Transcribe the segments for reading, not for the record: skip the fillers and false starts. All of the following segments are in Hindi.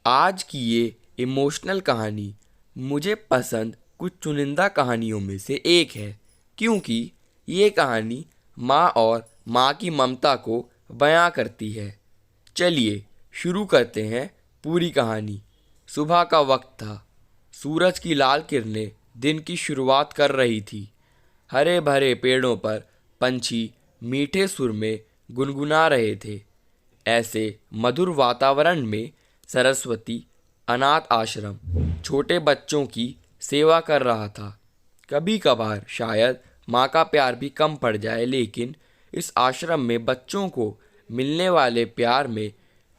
आज की ये इमोशनल कहानी मुझे पसंद कुछ चुनिंदा कहानियों में से एक है, क्योंकि ये कहानी माँ और माँ की ममता को बयां करती है। चलिए शुरू करते हैं पूरी कहानी। सुबह का वक्त था। सूरज की लाल किरणें दिन की शुरुआत कर रही थी। हरे भरे पेड़ों पर पंछी मीठे सुर में गुनगुना रहे थे। ऐसे मधुर वातावरण में सरस्वती अनाथ आश्रम छोटे बच्चों की सेवा कर रहा था। कभी कभार शायद माँ का प्यार भी कम पड़ जाए, लेकिन इस आश्रम में बच्चों को मिलने वाले प्यार में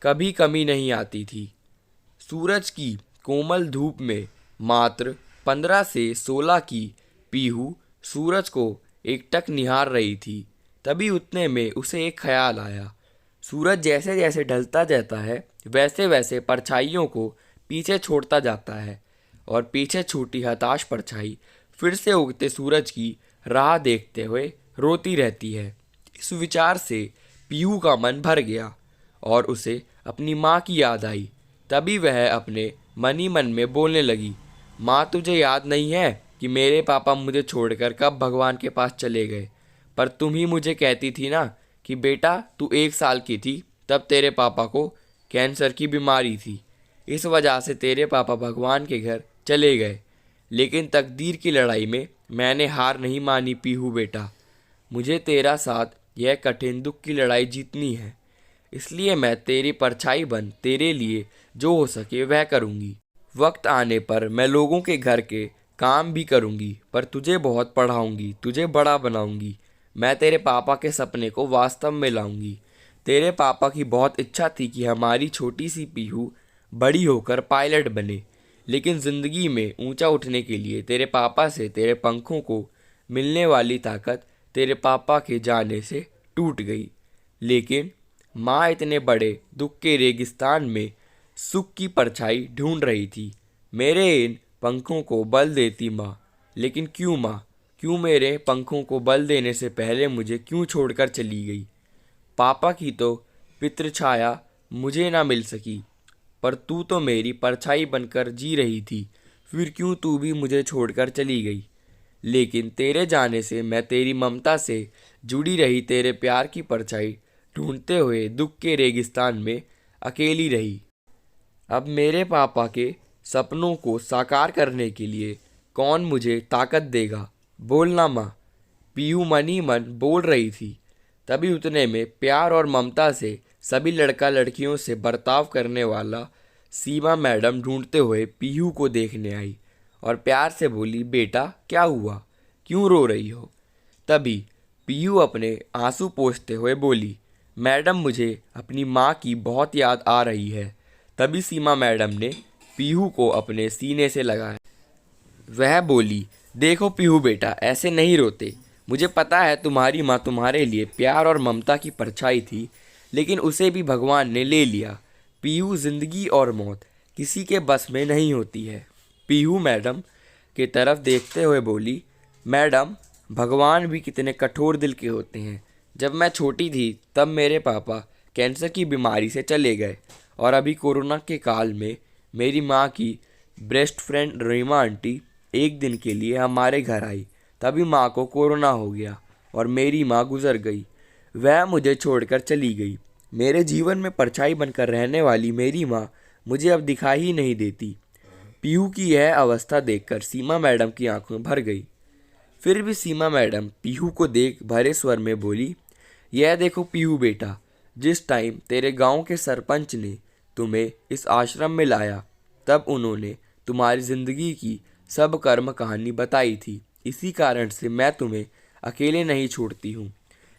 कभी कमी नहीं आती थी। सूरज की कोमल धूप में मात्र 15 से 16 की पीहू सूरज को एकटक निहार रही थी। तभी उतने में उसे एक ख्याल आया। सूरज जैसे जैसे ढलता जाता है, वैसे वैसे परछाइयों को पीछे छोड़ता जाता है, और पीछे छूटी हताश परछाई फिर से उगते सूरज की राह देखते हुए रोती रहती है। इस विचार से पीहू का मन भर गया और उसे अपनी माँ की याद आई। तभी वह अपने मन ही मन में बोलने लगी, माँ तुझे याद नहीं है कि मेरे पापा मुझे छोड़कर कब भगवान के पास चले गए? पर तुम ही मुझे कहती थी ना कि बेटा तू 1 साल की थी तब तेरे पापा को कैंसर की बीमारी थी। इस वजह से तेरे पापा भगवान के घर चले गए। लेकिन तकदीर की लड़ाई में मैंने हार नहीं मानी पीहू बेटा। मुझे तेरा साथ यह कठिन दुख की लड़ाई जीतनी है। इसलिए मैं तेरी परछाई बन तेरे लिए जो हो सके वह करूँगी। वक्त आने पर मैं लोगों के घर के काम भी करूँगी, पर तुझे बहुत पढ़ाऊँगी, तुझे बड़ा बनाऊँगी। मैं तेरे पापा के सपने को वास्तव में लाऊंगी। तेरे पापा की बहुत इच्छा थी कि हमारी छोटी सी पीहू बड़ी होकर पायलट बने, लेकिन ज़िंदगी में ऊंचा उठने के लिए तेरे पापा से तेरे पंखों को मिलने वाली ताकत तेरे पापा के जाने से टूट गई। लेकिन माँ इतने बड़े दुख के रेगिस्तान में सुख की परछाई ढूंढ रही थी। मेरे इन पंखों को बल देती माँ, लेकिन क्यों माँ, क्यों मेरे पंखों को बल देने से पहले मुझे क्यों छोड़कर चली गई? पापा की तो पितृछाया मुझे ना मिल सकी, पर तू तो मेरी परछाई बनकर जी रही थी, फिर क्यों तू भी मुझे छोड़कर चली गई? लेकिन तेरे जाने से मैं तेरी ममता से जुड़ी रही तेरे प्यार की परछाई ढूंढते हुए दुख के रेगिस्तान में अकेली रही। अब मेरे पापा के सपनों को साकार करने के लिए कौन मुझे ताकत देगा? बोलना माँ, पीहू मन ही मन बोल रही थी। तभी उतने में प्यार और ममता से सभी लड़का लड़कियों से बर्ताव करने वाला सीमा मैडम ढूंढते हुए पीहू को देखने आई और प्यार से बोली, बेटा क्या हुआ, क्यों रो रही हो? तभी पीहू अपने आंसू पोंछते हुए बोली, मैडम मुझे अपनी माँ की बहुत याद आ रही है। तभी सीमा मैडम ने पीहू को अपने सीने से लगाया। वह बोली, देखो पीहू बेटा, ऐसे नहीं रोते। मुझे पता है तुम्हारी माँ तुम्हारे लिए प्यार और ममता की परछाई थी, लेकिन उसे भी भगवान ने ले लिया। पीहू, जिंदगी और मौत किसी के बस में नहीं होती है। पीहू मैडम के तरफ देखते हुए बोली, मैडम भगवान भी कितने कठोर दिल के होते हैं। जब मैं छोटी थी तब मेरे पापा कैंसर की बीमारी से चले गए, और अभी कोरोना के काल में मेरी माँ की बेस्ट फ्रेंड रीमा आंटी एक दिन के लिए हमारे घर आई। तभी माँ को कोरोना हो गया और मेरी माँ गुजर गई। वह मुझे छोड़कर चली गई। मेरे जीवन में परछाई बनकर रहने वाली मेरी माँ मुझे अब दिखाई ही नहीं देती। पीहू की यह अवस्था देखकर सीमा मैडम की आंखें भर गई। फिर भी सीमा मैडम पीहू को देख भरे स्वर में बोली, यह देखो पीहू बेटा, जिस टाइम तेरे गांव के सरपंच ने तुम्हें इस आश्रम में लाया, तब उन्होंने तुम्हारी ज़िंदगी की सब कर्म कहानी बताई थी। इसी कारण से मैं तुम्हें अकेले नहीं छोड़ती हूँ,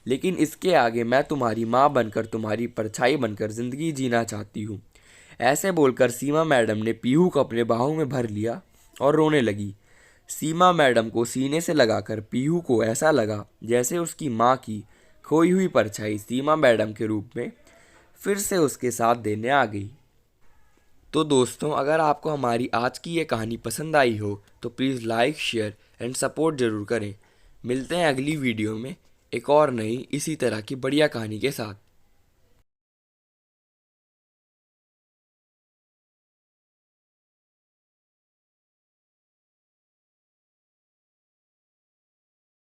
लेकिन इसके आगे मैं तुम्हारी माँ बनकर, तुम्हारी परछाई बनकर ज़िंदगी जीना चाहती हूँ। ऐसे बोलकर सीमा मैडम ने पीहू को अपने बाहों में भर लिया और रोने लगी। सीमा मैडम को सीने से लगाकर पीहू को ऐसा लगा जैसे उसकी माँ की खोई हुई परछाई सीमा मैडम के रूप में फिर से उसके साथ देने आ गई। तो दोस्तों, अगर आपको हमारी आज की ये कहानी पसंद आई हो तो please like, share and support ज़रूर करें। मिलते हैं अगली वीडियो में एक और नई इसी तरह की बढ़िया कहानी के साथ।